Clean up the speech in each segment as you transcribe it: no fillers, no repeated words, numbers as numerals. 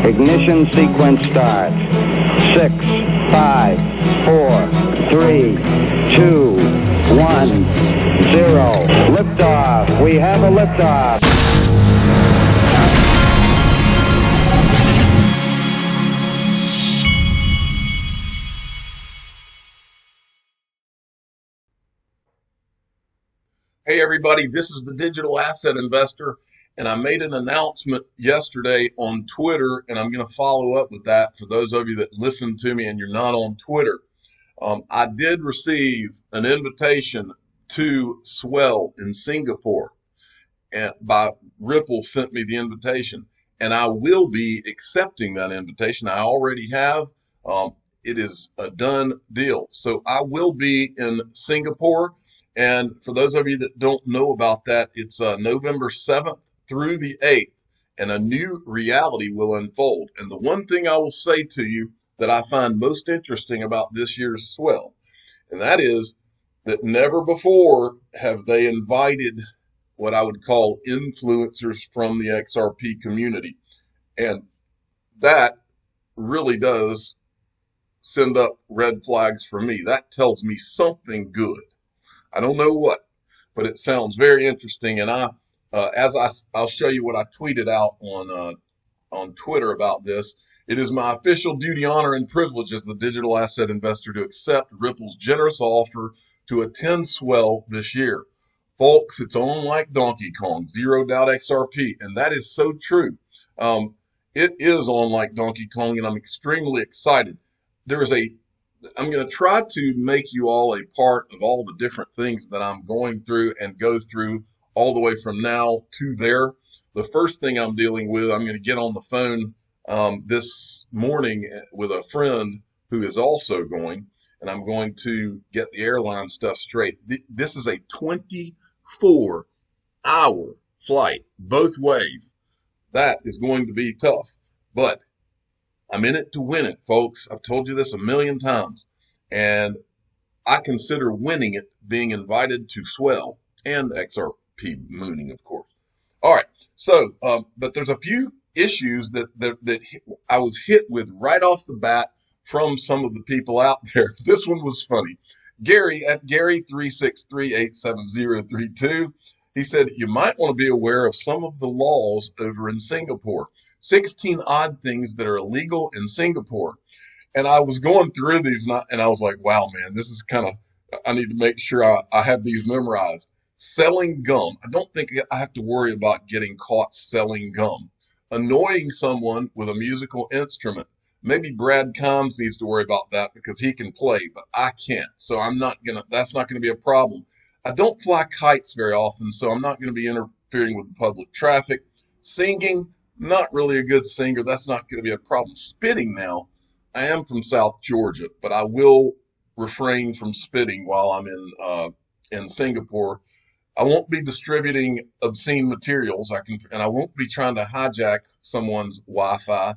Ignition sequence starts. 6, 5, 4, 3, 2, 1, 0. Liftoff. We have a liftoff. Hey everybody, this is the Digital Asset Investor, and I made an announcement yesterday on Twitter, and I'm going to follow up with that for those of you that listen to me and you're not on Twitter. I did receive an invitation to Swell in Singapore, and by Ripple sent me the invitation, and I will be accepting that invitation. I already have. It is a done deal. So I will be in Singapore. And for those of you that don't know about that, it's November 7th through the 8th, and a new reality will unfold. And the one thing I will say to you that I find most interesting about this year's Swell, and that is that never before have they invited what I would call influencers from the XRP community. And that really does send up red flags for me. That tells me something good. I don't know what, but it sounds very interesting. And I'll show you what I tweeted out on Twitter about this. It is my official duty, honor, and privilege as the digital asset investor to accept Ripple's generous offer to attend Swell this year. Folks, it's on like Donkey Kong, zeroed out XRP, and that is so true. It is on like Donkey Kong, and I'm extremely excited. I'm going to try to make you all a part of all the different things that I'm going through and go through all the way from now to there. The first thing I'm dealing with, I'm going to get on the phone this morning with a friend who is also going, and I'm going to get the airline stuff straight. This is a 24-hour flight both ways. That is going to be tough, but I'm in it to win it, folks. I've told you this a million times, and I consider winning it being invited to Swell and XRP mooning, of course. All right, so, but there's a few issues that I was hit with right off the bat from some of the people out there. This one was funny. Gary at Gary36387032, he said, you might want to be aware of some of the laws over in Singapore. 16 odd things that are illegal in Singapore. And I was going through these and I was like, wow, man, this is I need to make sure I have these memorized. Selling gum. I don't think I have to worry about getting caught selling gum. Annoying someone with a musical instrument. Maybe Brad Combs needs to worry about that because he can play, but I can't. So that's not going to be a problem. I don't fly kites very often, so I'm not going to be interfering with public traffic. Singing. Not really a good singer. That's not going to be a problem. Spitting now. I am from South Georgia, but I will refrain from spitting while I'm in Singapore. I won't be distributing obscene materials. And I won't be trying to hijack someone's Wi-Fi.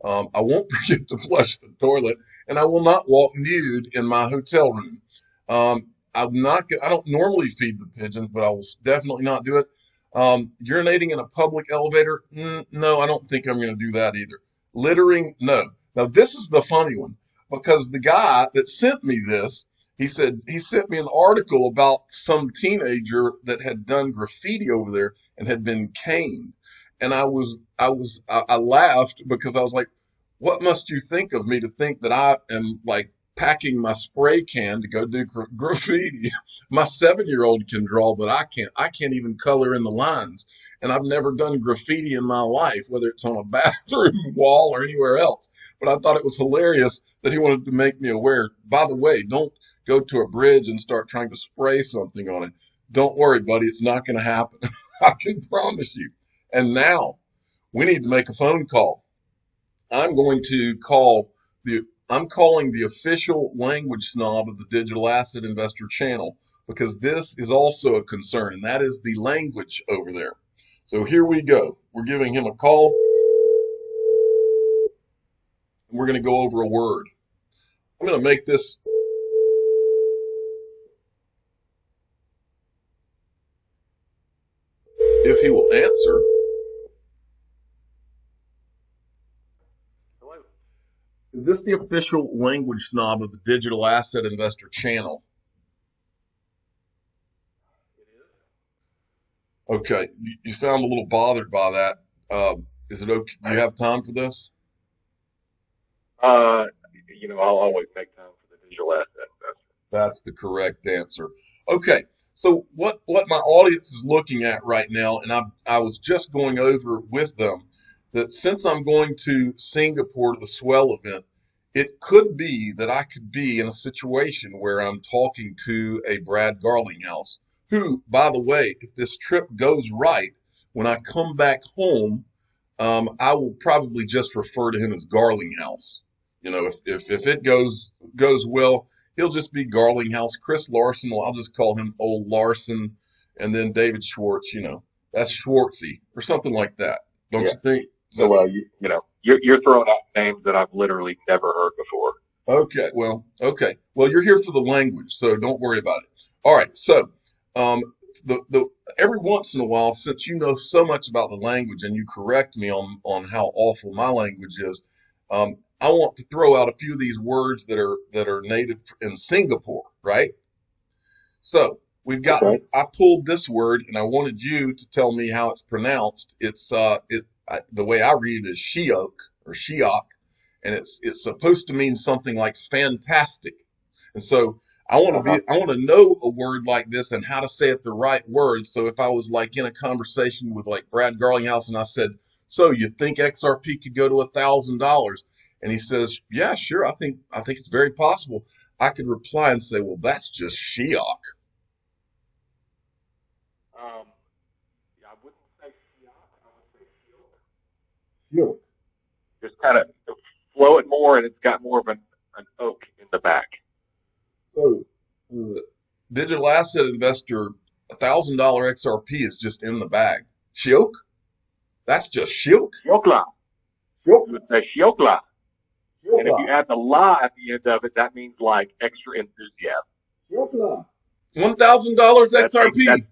I won't forget to flush the toilet, and I will not walk nude in my hotel room. I don't normally feed the pigeons, but I will definitely not do it. Urinating in a public elevator? No, I don't think I'm going to do that either. Littering? No. Now, this is the funny one, because the guy that sent me this, he sent me an article about some teenager that had done graffiti over there and had been caned. And I laughed because I was like, what must you think of me to think that I am like packing my spray can to go do graffiti? My 7-year-old can draw, but I can't. I can't even color in the lines. And I've never done graffiti in my life, whether it's on a bathroom wall or anywhere else. But I thought it was hilarious that he wanted to make me aware. By the way, don't go to a bridge and start trying to spray something on it. Don't worry, buddy. It's not going to happen. I can promise you. And now we need to make a phone call. I'm calling the official language snob of the Digital Asset Investor channel, because this is also a concern, and that is the language over there. So here we go. We're giving him a call. We're going to go over a word. I'm going to make this. If he will answer. Is this the official language snob of the Digital Asset Investor channel? Okay, you sound a little bothered by that. Is it okay? Do you have time for this? I'll always make time for the digital asset investor. That's the correct answer. Okay, so what my audience is looking at right now, and I was just going over with them that since I'm going to Singapore to the Swell event, it could be that I could be in a situation where I'm talking to a Brad Garlinghouse, who, by the way, if this trip goes right, when I come back home, I will probably just refer to him as Garlinghouse. You know, if it goes well, he'll just be Garlinghouse. Chris Larson, well, I'll just call him Old Larson, and then David Schwartz, that's Schwartzy or something like that. Don't you think? So, well, you're throwing out names that I've literally never heard before. Okay. Well, you're here for the language, so don't worry about it. All right. So, the every once in a while, since you know so much about the language and you correct me on how awful my language is, I want to throw out a few of these words that are native in Singapore, right? So we've got. Okay. I pulled this word, and I wanted you to tell me how it's pronounced. It's the way I read it is Shiok or Shiok, and it's supposed to mean something like fantastic. And so I want to know a word like this and how to say it the right word. So if I was like in a conversation with like Brad Garlinghouse and I said, "So you think XRP could go to $1,000?" And he says, "Yeah, sure. I think it's very possible." I could reply and say, "Well, that's just Shiok." I wouldn't say Shiok. I would say Shiok. Just kind of flow it more, and it's got more of an oak in the back. So, digital asset investor, $1,000 XRP is just in the bag. Shiok? That's just Shiok. Shiokla. You would say Shiokla. And if you add the la at the end of it, that means like extra enthusiasm. $1,000 XRP.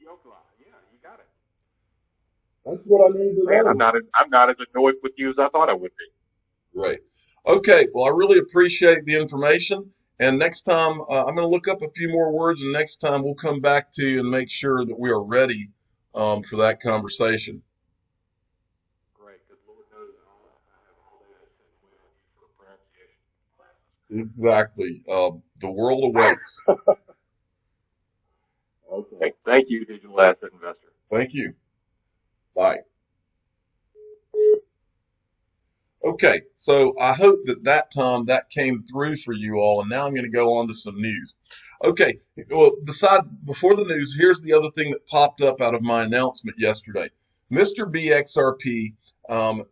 Shiokla. Yeah, you got it. That's what I need to know. I'm not as annoyed with you as I thought I would be. Right. Okay. Well, I really appreciate the information. And next time, I'm going to look up a few more words, and next time we'll come back to you and make sure that we are ready for that conversation. Exactly. The world awaits. Okay. Thank you, digital asset investor. Thank you. Bye. Okay, so I hope that time that came through for you all, and now I'm going to go on to some news. Okay, well, before the news, here's the other thing that popped up out of my announcement yesterday. Mr. BXRP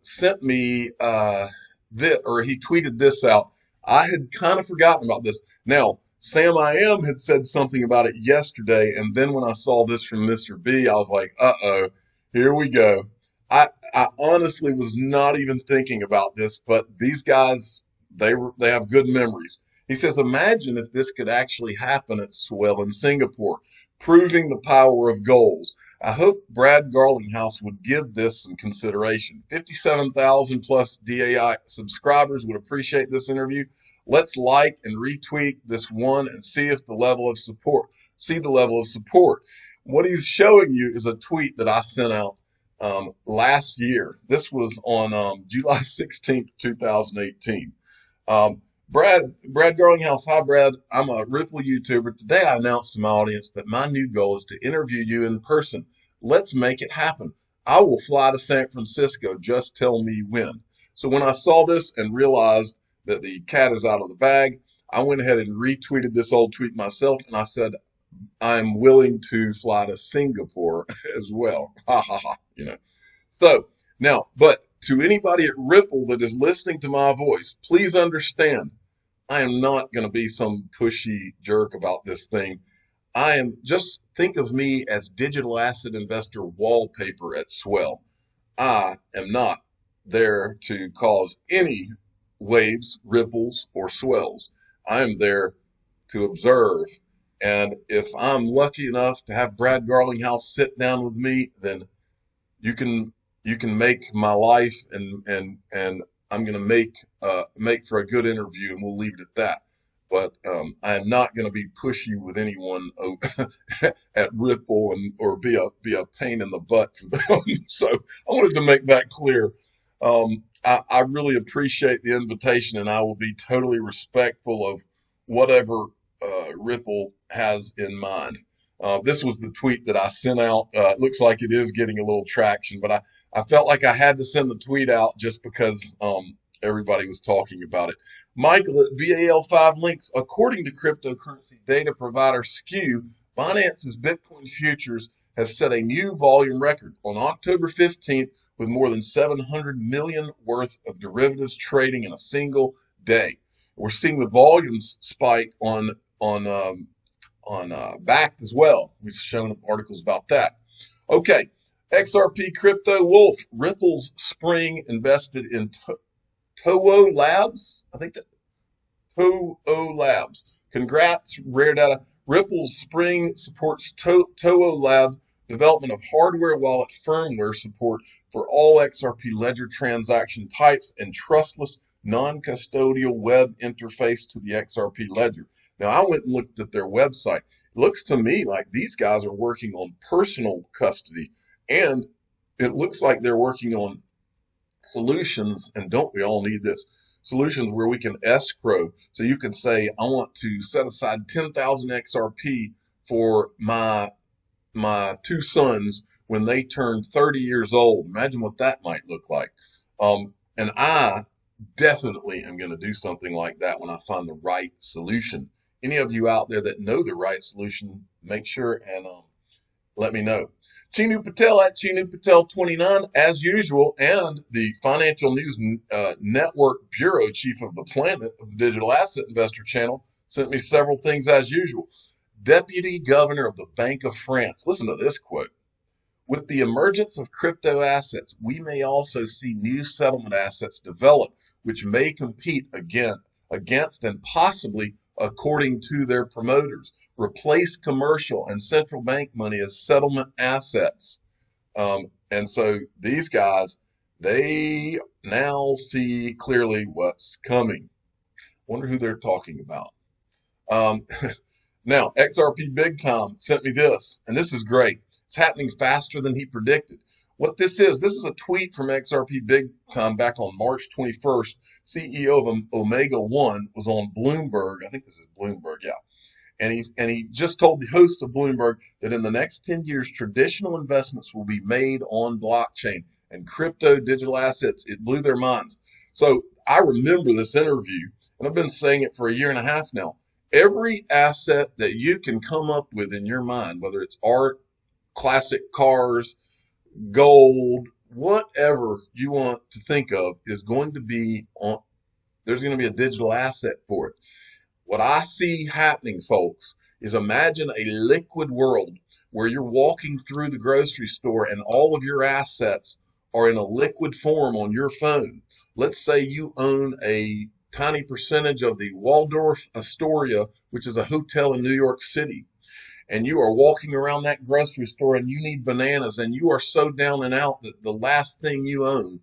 sent me he tweeted this out. I had kind of forgotten about this. Now, Sam I Am had said something about it yesterday, and then when I saw this from Mr. B, I was like, uh-oh, here we go. I honestly was not even thinking about this, but these guys, they have good memories. He says, imagine if this could actually happen at Swell in Singapore, proving the power of goals. I hope Brad Garlinghouse would give this some consideration. 57,000 plus DAI subscribers would appreciate this interview. Let's like and retweet this one and see the level of support. What he's showing you is a tweet that I sent out last year. This was on July 16th, 2018. Brad Garlinghouse, hi Brad. I'm a Ripple YouTuber. Today I announced to my audience that my new goal is to interview you in person. Let's make it happen. I will fly to San Francisco. Just tell me when. So when I saw this and realized that the cat is out of the bag, I went ahead and retweeted this old tweet myself, and I said, I'm willing to fly to Singapore as well. Ha ha ha. So now, but to anybody at Ripple that is listening to my voice, please understand, I am not going to be some pushy jerk about this thing. Just think of me as digital asset investor wallpaper at Swell. I am not there to cause any waves, ripples, or swells. I am there to observe. And if I'm lucky enough to have Brad Garlinghouse sit down with me, then you can make my life and I'm going to make for a good interview, and we'll leave it at that. But I am not going to be pushy with anyone at Ripple or be a pain in the butt for them. So I wanted to make that clear. I really appreciate the invitation, and I will be totally respectful of whatever Ripple has in mind. This was the tweet that I sent out. It looks like it is getting a little traction, but I felt like I had to send the tweet out just because everybody was talking about it. Michael at VAL5 links. According to cryptocurrency data provider Skew, Binance's Bitcoin futures has set a new volume record on October 15th with more than 700 million worth of derivatives trading in a single day. We're seeing the volumes spike on Backed as well. We've shown articles about that. Okay, XRP Crypto Wolf. Ripple's Spring invested in Toho Labs. I think that Toho Labs. Congrats, rare data. Ripple's Spring supports Toho Labs development of hardware wallet firmware support for all XRP ledger transaction types and trustless non-custodial web interface to the XRP ledger. Now, I went and looked at their website. It looks to me like these guys are working on personal custody, and it looks like they're working on solutions, and don't we all need this? Solutions where we can escrow. So you can say, I want to set aside 10,000 XRP for my two sons when they turn 30 years old. Imagine what that might look like. And I definitely am going to do something like that when I find the right solution. Any of you out there that know the right solution, make sure and let me know. Chinu Patel at Chinu Patel 29, as usual, and the Financial News Network Bureau Chief of the Planet of the Digital Asset Investor Channel sent me several things as usual. Deputy Governor of the Bank of France. Listen to this quote. With the emergence of crypto assets, we may also see new settlement assets develop, which may compete against and possibly, according to their promoters, replace commercial and central bank money as settlement assets. And so these guys, they now see clearly what's coming. Wonder who they're talking about. Now, XRP Big Tom sent me this, and this is great. It's happening faster than he predicted. What this is a tweet from XRP Big Tom back on March 21st. CEO of Omega One was on Bloomberg. I think this is Bloomberg, yeah. And he just told the hosts of Bloomberg that in the next 10 years, traditional investments will be made on blockchain and crypto digital assets. It blew their minds. So I remember this interview, and I've been saying it for a year and a half now. Every asset that you can come up with in your mind, whether it's art, classic cars, gold, whatever you want to think of, is going to be on, there's going to be a digital asset for it. What I see happening, folks, is imagine a liquid world where you're walking through the grocery store and all of your assets are in a liquid form on your phone. Let's say you own a tiny percentage of the Waldorf Astoria, which is a hotel in New York City, and you are walking around that grocery store and you need bananas and you are so down and out that the last thing you own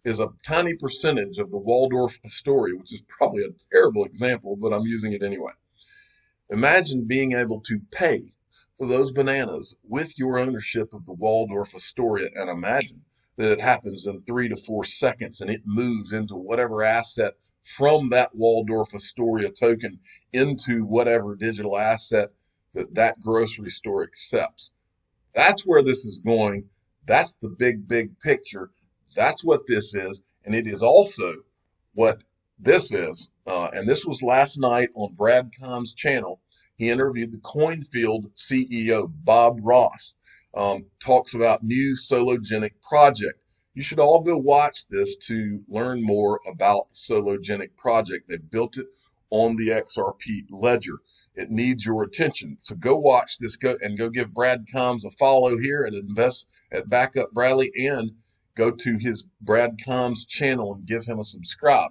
is a tiny percentage of the Waldorf Astoria, which is probably a terrible example, but I'm using it anyway. Imagine being able to pay for those bananas with your ownership of the Waldorf Astoria, and imagine that it happens in 3 to 4 seconds and it moves into whatever asset from that Waldorf Astoria token into whatever digital asset that grocery store accepts. That's where this is going. That's the big picture. That's what this is. And it is also what this is. And this was last night on Brad Kahn's channel. He interviewed the Coinfield CEO, Bob Ross, talks about new Sologenic project. You should all go watch this to learn more about the Sologenic project. They built it on the XRP ledger. It needs your attention. So go watch this, go give Brad Combs a follow here and invest at Backup Bradley, and go to his Brad Combs channel and give him a subscribe.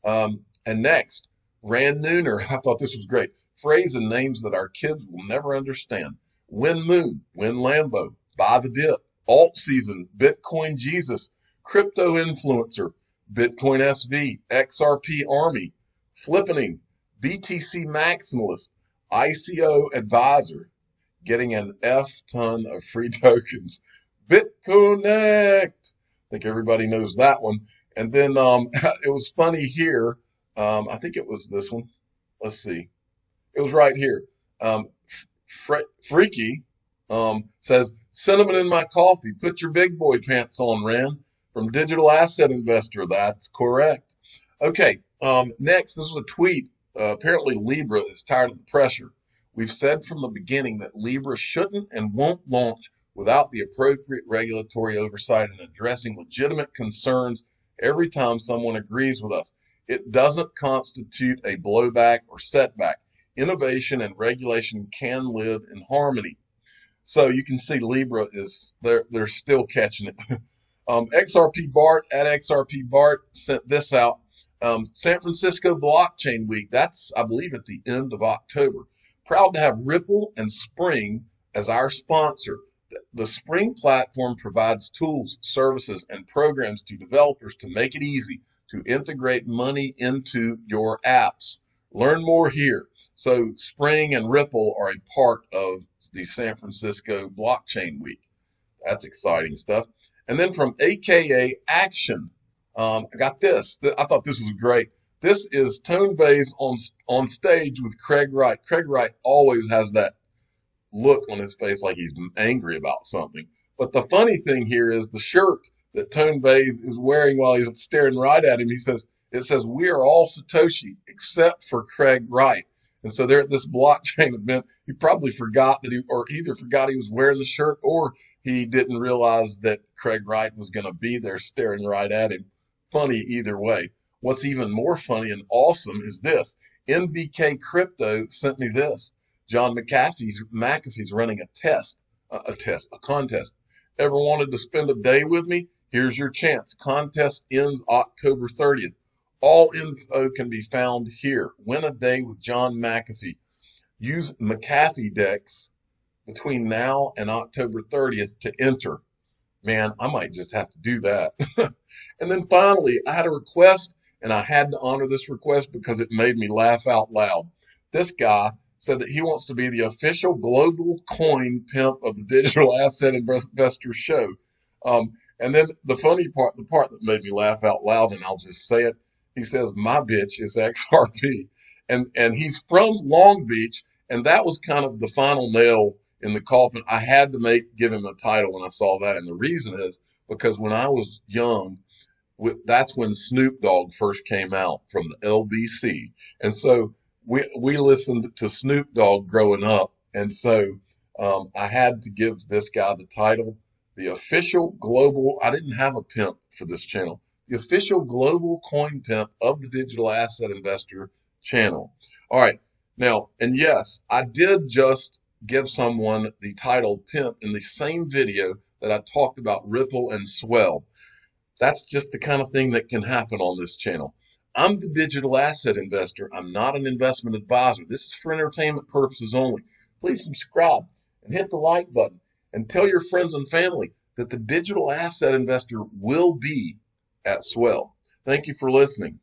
And next, Rand Nooner. I thought this was great. Phrase and names that our kids will never understand. Win Moon, Win Lambo, Buy the Dip, Alt Season, Bitcoin Jesus, Crypto Influencer, Bitcoin SV, XRP Army, Flippening, BTC Maximalist, ICO Advisor, getting an F ton of free tokens. Bitconnect, I think everybody knows that one. And then it was funny here. I think it was this one. Let's see. It was right here. Freaky says, cinnamon in my coffee. Put your big boy pants on, Ran. From Digital Asset Investor. That's correct. Okay. Next, this was a tweet. Apparently, Libra is tired of the pressure. We've said from the beginning that Libra shouldn't and won't launch without the appropriate regulatory oversight and addressing legitimate concerns every time someone agrees with us. It doesn't constitute a blowback or setback. Innovation and regulation can live in harmony. So you can see Libra is, they're still catching it. XRP Bart at XRP Bart sent this out. San Francisco Blockchain Week, that's, I believe, at the end of October. Proud to have Ripple and Spring as our sponsor. The Spring platform provides tools, services, and programs to developers to make it easy to integrate money into your apps. Learn more here. So Spring and Ripple are a part of the San Francisco Blockchain Week. That's exciting stuff. And then from AKA Action, I got this. I thought this was great. This is Tone Vays on stage with Craig Wright. Craig Wright always has that look on his face like he's angry about something. But the funny thing here is the shirt that Tone Vays is wearing while he's staring right at him. It says, we are all Satoshi except for Craig Wright. And so they're at this blockchain event. He probably forgot that either forgot he was wearing the shirt or he didn't realize that Craig Wright was going to be there staring right at him. Funny either way. What's even more funny and awesome is this. NBK Crypto sent me this. John McAfee's running a contest. Ever wanted to spend a day with me? Here's your chance. Contest ends October 30th. All info can be found here. Win a day with John McAfee. Use McAfee decks between now and October 30th to enter. Man, I might just have to do that. And then finally, I had a request, and I had to honor this request because it made me laugh out loud. This guy said that he wants to be the official global coin pimp of the Digital Asset Investor Show. And then the funny part, the part that made me laugh out loud, and I'll just say it, he says, my bitch is XRP. And he's from Long Beach, and that was kind of the final nail in the coffin. I had to give him a title when I saw that. And the reason is because when I was young, that's when Snoop Dogg first came out from the LBC. And so we listened to Snoop Dogg growing up. And so I had to give this guy the title, the official global, I didn't have a pimp for this channel, the official global coin pimp of the Digital Asset Investor channel. All right. Now, and yes, I did just give someone the title pimp in the same video that I talked about Ripple and Swell. That's just the kind of thing that can happen on this channel. I'm the Digital Asset Investor. I'm not an investment advisor. This is for entertainment purposes only. Please subscribe and hit the like button and tell your friends and family that the Digital Asset Investor will be at Swell. Thank you for listening.